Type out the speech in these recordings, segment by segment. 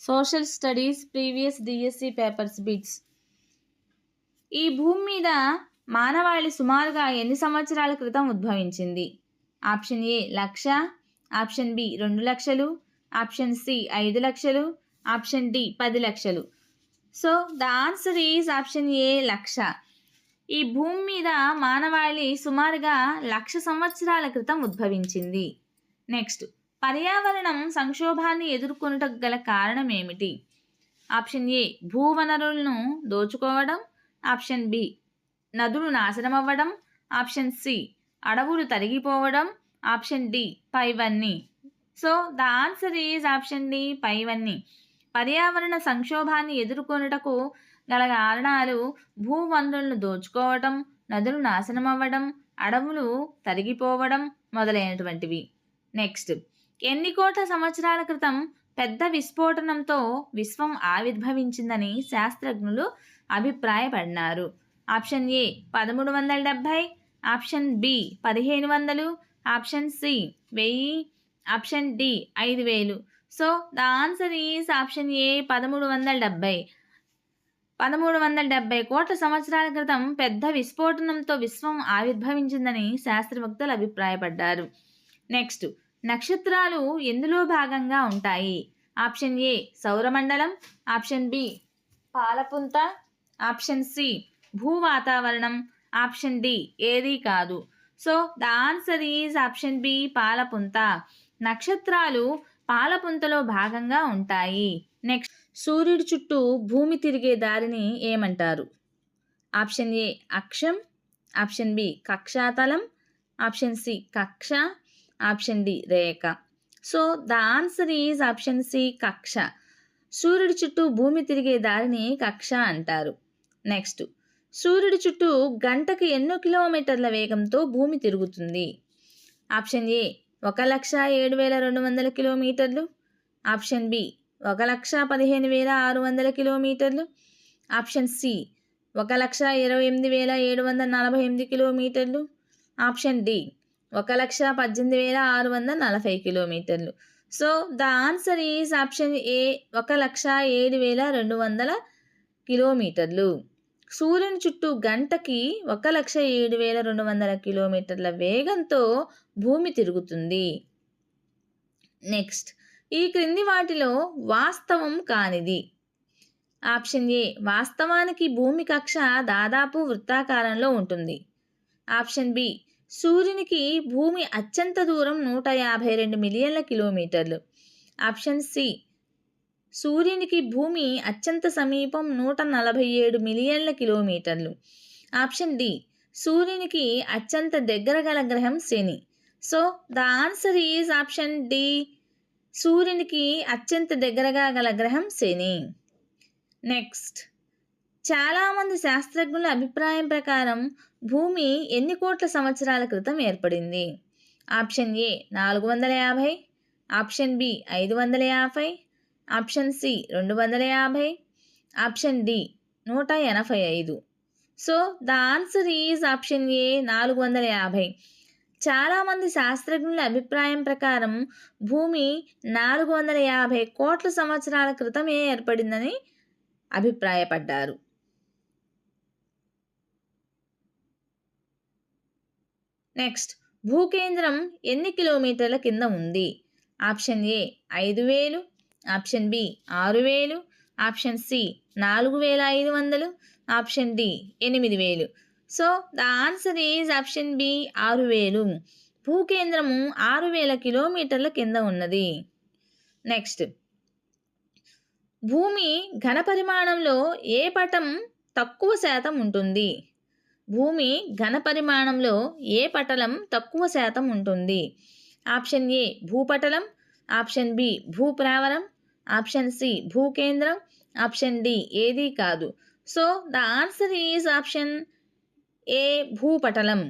Social studies previous DSC papers bits. ఈ భూమి మీద మానవాళి సుమారుగా ఎన్ని సంవత్సరాల క్రితం ఉద్భవించింది? Option A 1,00,000, option B 2,00,000, option C 5,00,000, option D 10,00,000. So the answer is option A 1,00,000. ఈ భూమి మీద మానవాళి సుమారుగా 1,00,000 సంవత్సరాల క్రితం ఉద్భవించింది. నెక్స్ట్, పర్యావరణం సంక్షోభాన్ని ఎదుర్కొనుటకు గల కారణం ఏమిటి? ఆప్షన్ ఏ భూవనరులను దోచుకోవడం, ఆప్షన్ బి నదులు నాశనం అవ్వడం, ఆప్షన్ సి అడవులు తరిగిపోవడం, ఆప్షన్ డి పైవన్నీ. So the answer is option D పైవన్నీ. పర్యావరణ సంక్షోభాన్ని ఎదుర్కొనుటకు గల కారణాలు భూవనరులను దోచుకోవడం, నదులు నాశనం అవ్వడం, అడవులు తరిగిపోవడం మొదలైనటువంటివి. నెక్స్ట్, ఎన్ని కోట్ల సంవత్సరాల క్రితం పెద్ద విస్ఫోటనంతో విశ్వం ఆవిర్భవించిందని శాస్త్రజ్ఞులు అభిప్రాయపడినారు? Option A 1370, option B 1500, option C 1000, option D 5000. So the answer is option A 1370. 1370 కోట్ల సంవత్సరాల క్రితం పెద్ద విస్ఫోటనంతో విశ్వం ఆవిర్భవించిందని శాస్త్రవేత్తలు అభిప్రాయపడ్డారు. నెక్స్ట్, నక్షత్రాలు ఎందులో భాగంగా ఉంటాయి? ఆప్షన్ ఏ సౌరమండలం, ఆప్షన్ బి పాలపుంత, ఆప్షన్ సి భూ వాతావరణం, ఆప్షన్ డి ఏదీ కాదు. So the answer is option B పాలపుంత. నక్షత్రాలు పాలపుంతలో భాగంగా ఉంటాయి. నెక్స్ట్, సూర్యుడి చుట్టూ భూమి తిరిగే దారిని ఏమంటారు? ఆప్షన్ ఏ అక్షం, ఆప్షన్ బి కక్షాతలం, ఆప్షన్ సి కక్ష, ఆప్షన్ డి రేఖ. So the answer is option C కక్ష. సూర్యుడి చుట్టూ భూమి తిరిగే దారిని కక్ష అంటారు. నెక్స్ట్, సూర్యుడి చుట్టూ గంటకు ఎన్నో కిలోమీటర్ల వేగంతో భూమి తిరుగుతుంది? ఆప్షన్ ఏ 1,07,200 కిలోమీటర్లు, ఆప్షన్ బి 1,15,600 కిలోమీటర్లు, ఆప్షన్ సి 1,28,748 కిలోమీటర్లు, ఆప్షన్ డి 1,18,640 కిలోమీటర్లు. So the answer is option ఏ 1,07,200 కిలోమీటర్లు. సూర్యుని చుట్టూ గంటకి 1,07,200 కిలోమీటర్ల వేగంతో భూమి తిరుగుతుంది. నెక్స్ట్, ఈ క్రింది వాటిలో వాస్తవం కానిది? ఆప్షన్ ఏ వాస్తవానికి భూమి కక్ష దాదాపు వృత్తాకారంలో ఉంటుంది, ఆప్షన్ బి సూర్యునికి భూమి అత్యంత దూరం 152 మిలియన్ల కిలోమీటర్లు, ఆప్షన్ సి సూర్యునికి భూమి అత్యంత సమీపం 147 మిలియన్ల కిలోమీటర్లు, ఆప్షన్ డి సూర్యునికి అత్యంత దగ్గర గల గ్రహం శని. So the answer is option D సూర్యునికి అత్యంత దగ్గరగా గల గ్రహం శని. నెక్స్ట్, చాలామంది శాస్త్రజ్ఞుల అభిప్రాయం ప్రకారం భూమి ఎన్ని కోట్ల సంవత్సరాల క్రితం ఏర్పడింది? Option A 450, option B 550, option C 250, option D 185. So the answer is option A 450. చాలామంది శాస్త్రజ్ఞుల అభిప్రాయం ప్రకారం భూమి 450 కోట్ల సంవత్సరాల క్రితమే ఏర్పడిందని అభిప్రాయపడ్డారు. నెక్స్ట్, భూకేంద్రం ఎన్ని కిలోమీటర్ల కింద ఉంది? Option A 5,000, option B 6,000, option C 4,500, option D 8,000. So the answer is option B 6,000. భూకేంద్రము 6,000 కిలోమీటర్ల కింద ఉన్నది. నెక్స్ట్, భూమి ఘన పరిమాణంలో ఏ పటం తక్కువ శాతం ఉంటుంది? భూమి ఘన పరిమాణంలో ఏ పటలం తక్కువ శాతం ఉంటుంది? ఆప్షన్ ఏ భూపటలం, ఆప్షన్ బి భూప్రావరం, ఆప్షన్ సి భూకేంద్రం, ఆప్షన్ డి ఏదీ కాదు. So the answer is option A భూపటలం.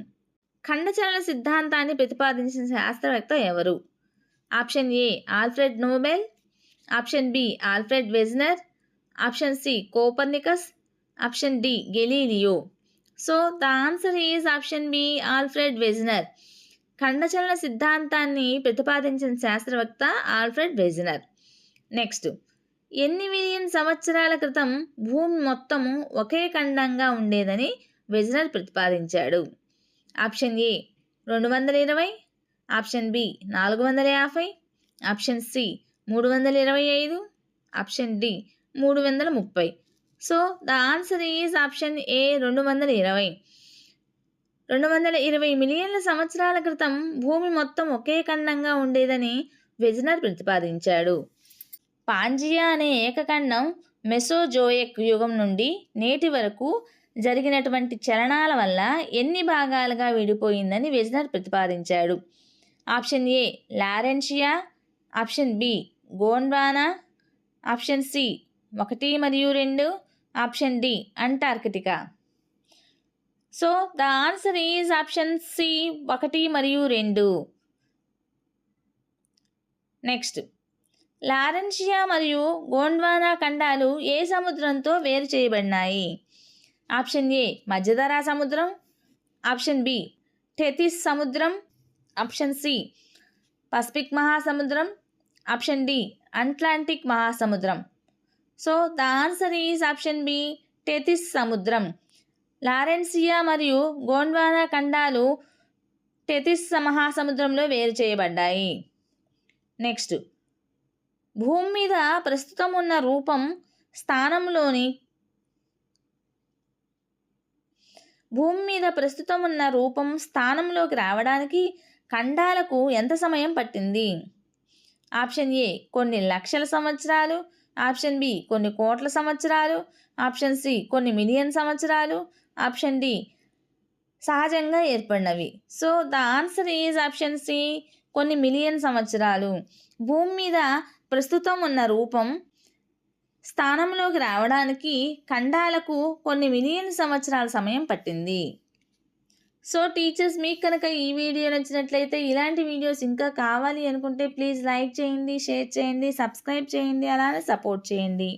ఖండచలన సిద్ధాంతాన్ని ప్రతిపాదించిన శాస్త్రవేత్త ఎవరు? Option A Alfred Nobel, option B Alfred Wegener, option C Copernicus, option D Galileo. So the answer is option B Alfred Wegener. ఖండచలన సిద్ధాంతాన్ని ప్రతిపాదించిన శాస్త్రవేత్త ఆల్ఫ్రెడ్ వెజ్నర్. నెక్స్ట్, ఎన్ని మిలియన్ సంవత్సరాల క్రితం భూమి మొత్తము ఒకే ఖండంగా ఉండేదని వెజనర్ ప్రతిపాదించాడు? Option A 220, option B 450, option C 325, option D 330. So the answer is option A 220. 220 మిలియన్ల సంవత్సరాల క్రితం భూమి మొత్తం ఒకే ఖండంగా ఉండేదని వెజనర్ ప్రతిపాదించాడు. పాంజియా అనే ఏకఖండం మెసోజోయిక్ యుగం నుండి నేటి వరకు జరిగినటువంటి చలనాల వల్ల ఎన్ని భాగాలుగా విడిపోయిందని వెజనర్ ప్రతిపాదించాడు? Option A Laurentia, option B Gondwana, option C 1 మరియు 2, option D Antarctica. So the answer is option C 1 మరియు 2. నెక్స్ట్, లారెన్షియా మరియు గోండ్వానా ఖండాలు ఏ సముద్రంతో వేరు చేయబడినాయి? ఆప్షన్ ఏ మధ్యధరా సముద్రం, ఆప్షన్ బి టెథిస్ సముద్రం, ఆప్షన్ సి పసిఫిక్ మహాసముద్రం, ఆప్షన్ డి అట్లాంటిక్ మహాసముద్రం. So the answer is option B Tethys సముద్రం. లారెన్షియా మరియు గోండ్వానా ఖండాలు టెథిస్ మహాసముద్రంలో వేరు చేయబడ్డాయి. నెక్స్ట్, భూమి మీద ప్రస్తుతం ఉన్న రూపం స్థానంలోకి రావడానికి ఖండాలకు ఎంత సమయం పట్టింది? ఆప్షన్ ఏ కొన్ని లక్షల సంవత్సరాలు, ఆప్షన్ బి కొన్ని కోట్ల సంవత్సరాలు, ఆప్షన్ సి కొన్ని మిలియన్ సంవత్సరాలు, ఆప్షన్ డి సహజంగా ఏర్పడినవి. So the answer is option C కొన్ని మిలియన్ సంవత్సరాలు. భూమి మీద ప్రస్తుతం ఉన్న రూపం స్థానంలోకి రావడానికి ఖండాలకు కొన్ని మిలియన్ సంవత్సరాల సమయం పట్టింది. సో టీచర్స్, మీకు కనుక ఈ వీడియో నచ్చినట్లయితే ఇలాంటి వీడియోస్ ఇంకా కావాలి అనుకుంటే ప్లీజ్ లైక్ చేయండి, షేర్ చేయండి, సబ్స్క్రైబ్ చేయండి, అలానే సపోర్ట్ చేయండి.